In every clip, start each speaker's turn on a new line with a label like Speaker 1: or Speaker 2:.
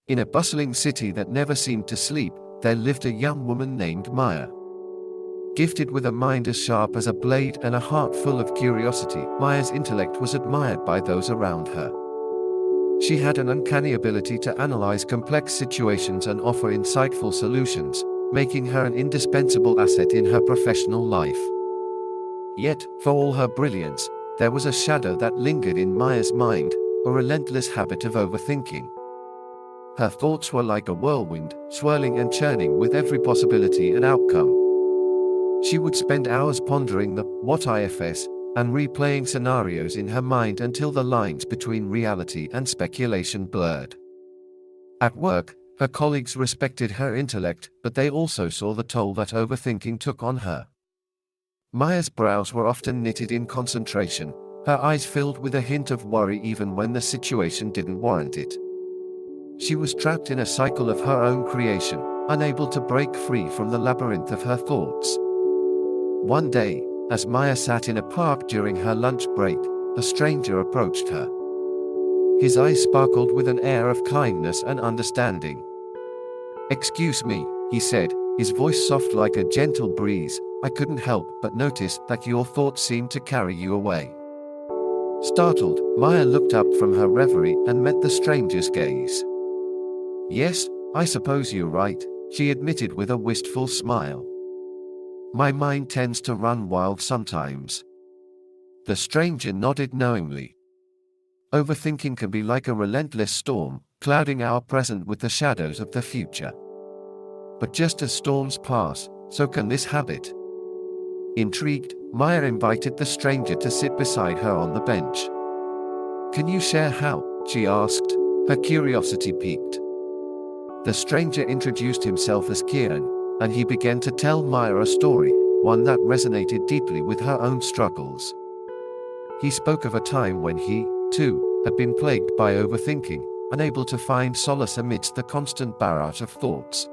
Speaker 1: In a bustling city that never seemed to sleep, there lived a young woman named Maya. Gifted with a mind as sharp as a blade and a heart full of curiosity, Maya's intellect was admired by those around her. She had an uncanny ability to analyze complex situations and offer insightful solutions, making her an indispensable asset in her professional life. Yet, for all her brilliance, there was a shadow that lingered in Maya's mind, a relentless habit of overthinking. Her thoughts were like a whirlwind, swirling and churning with every possibility and outcome. She would spend hours pondering the what ifs and replaying scenarios in her mind until the lines between reality and speculation blurred. At work, her colleagues respected her intellect, but they also saw the toll that overthinking took on her. Maya's brows were often knitted in concentration, her eyes filled with a hint of worry even when the situation didn't warrant it. She was trapped in a cycle of her own creation, unable to break free from the labyrinth of her thoughts. One day, as Maya sat in a park during her lunch break, a stranger approached her. His eyes sparkled with an air of kindness and understanding. "Excuse me," he said, his voice soft like a gentle breeze, "I couldn't help but notice that your thoughts seemed to carry you away." Startled, Maya looked up from her reverie and met the stranger's gaze. "Yes, I suppose you're right," she admitted with a wistful smile. "My mind tends to run wild sometimes." The stranger nodded knowingly. Overthinking can be like a relentless storm, clouding our present with the shadows of the future. But just as storms pass, so can this habit. Intrigued, Maya invited the stranger to sit beside her on the bench. "Can you share how?" she asked, her curiosity piqued. The stranger introduced himself as Kieran, and he began to tell Maya a story, one that resonated deeply with her own struggles. He spoke of a time when he, too, had been plagued by overthinking, unable to find solace amidst the constant barrage of thoughts.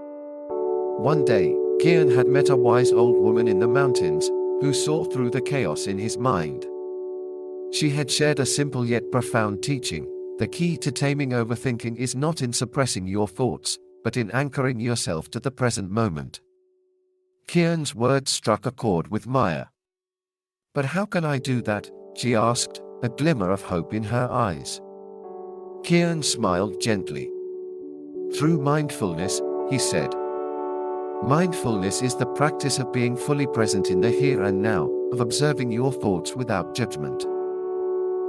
Speaker 1: One day, Kieran had met a wise old woman in the mountains, who saw through the chaos in his mind. She had shared a simple yet profound teaching: the key to taming overthinking is not in suppressing your thoughts, but in anchoring yourself to the present moment. Kieran's words struck a chord with Maya. "But how can I do that?" she asked, a glimmer of hope in her eyes. Kieran smiled gently. "Through mindfulness," he said. "Mindfulness is the practice of being fully present in the here and now, of observing your thoughts without judgment."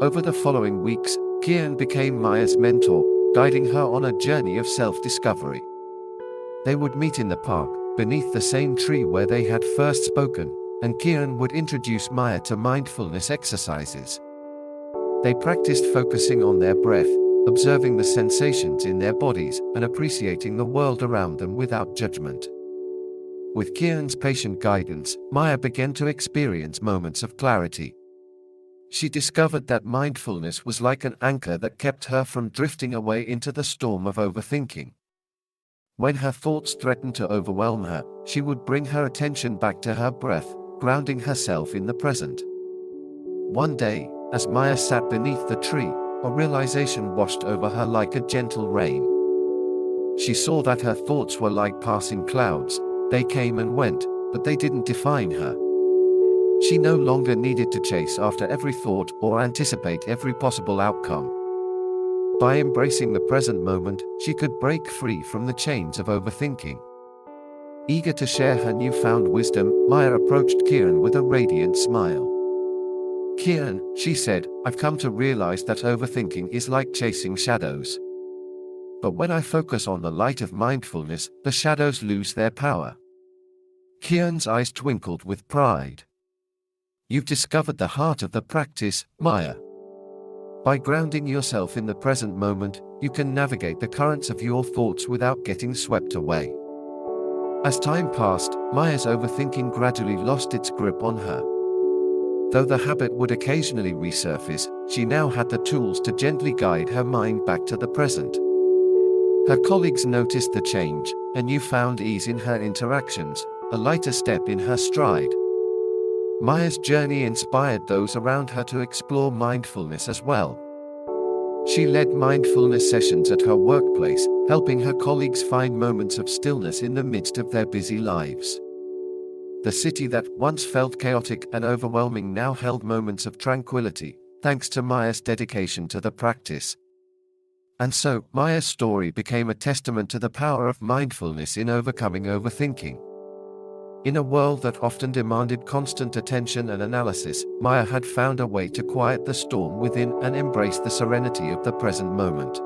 Speaker 1: Over the following weeks, Kieran became Maya's mentor, guiding her on a journey of self-discovery. They would meet in the park, beneath the same tree where they had first spoken, and Kieran would introduce Maya to mindfulness exercises. They practiced focusing on their breath, observing the sensations in their bodies, and appreciating the world around them without judgment. With Kieran's patient guidance, Maya began to experience moments of clarity. She discovered that mindfulness was like an anchor that kept her from drifting away into the storm of overthinking. When her thoughts threatened to overwhelm her, she would bring her attention back to her breath, grounding herself in the present. One day, as Maya sat beneath the tree, a realization washed over her like a gentle rain. She saw that her thoughts were like passing clouds. They came and went, but they didn't define her. She no longer needed to chase after every thought or anticipate every possible outcome. By embracing the present moment, she could break free from the chains of overthinking. Eager to share her newfound wisdom, Maya approached Kieran with a radiant smile. "Kieran," she said, "I've come to realize that overthinking is like chasing shadows. But when I focus on the light of mindfulness, the shadows lose their power." Kieran's eyes twinkled with pride. "You've discovered the heart of the practice, Maya. By grounding yourself in the present moment, you can navigate the currents of your thoughts without getting swept away." As time passed, Maya's overthinking gradually lost its grip on her. Though the habit would occasionally resurface, she now had the tools to gently guide her mind back to the present. Her colleagues noticed the change, a newfound ease in her interactions, a lighter step in her stride. Maya's journey inspired those around her to explore mindfulness as well. She led mindfulness sessions at her workplace, helping her colleagues find moments of stillness in the midst of their busy lives. The city that once felt chaotic and overwhelming now held moments of tranquility, thanks to Maya's dedication to the practice. And so, Maya's story became a testament to the power of mindfulness in overcoming overthinking. In a world that often demanded constant attention and analysis, Maya had found a way to quiet the storm within and embrace the serenity of the present moment.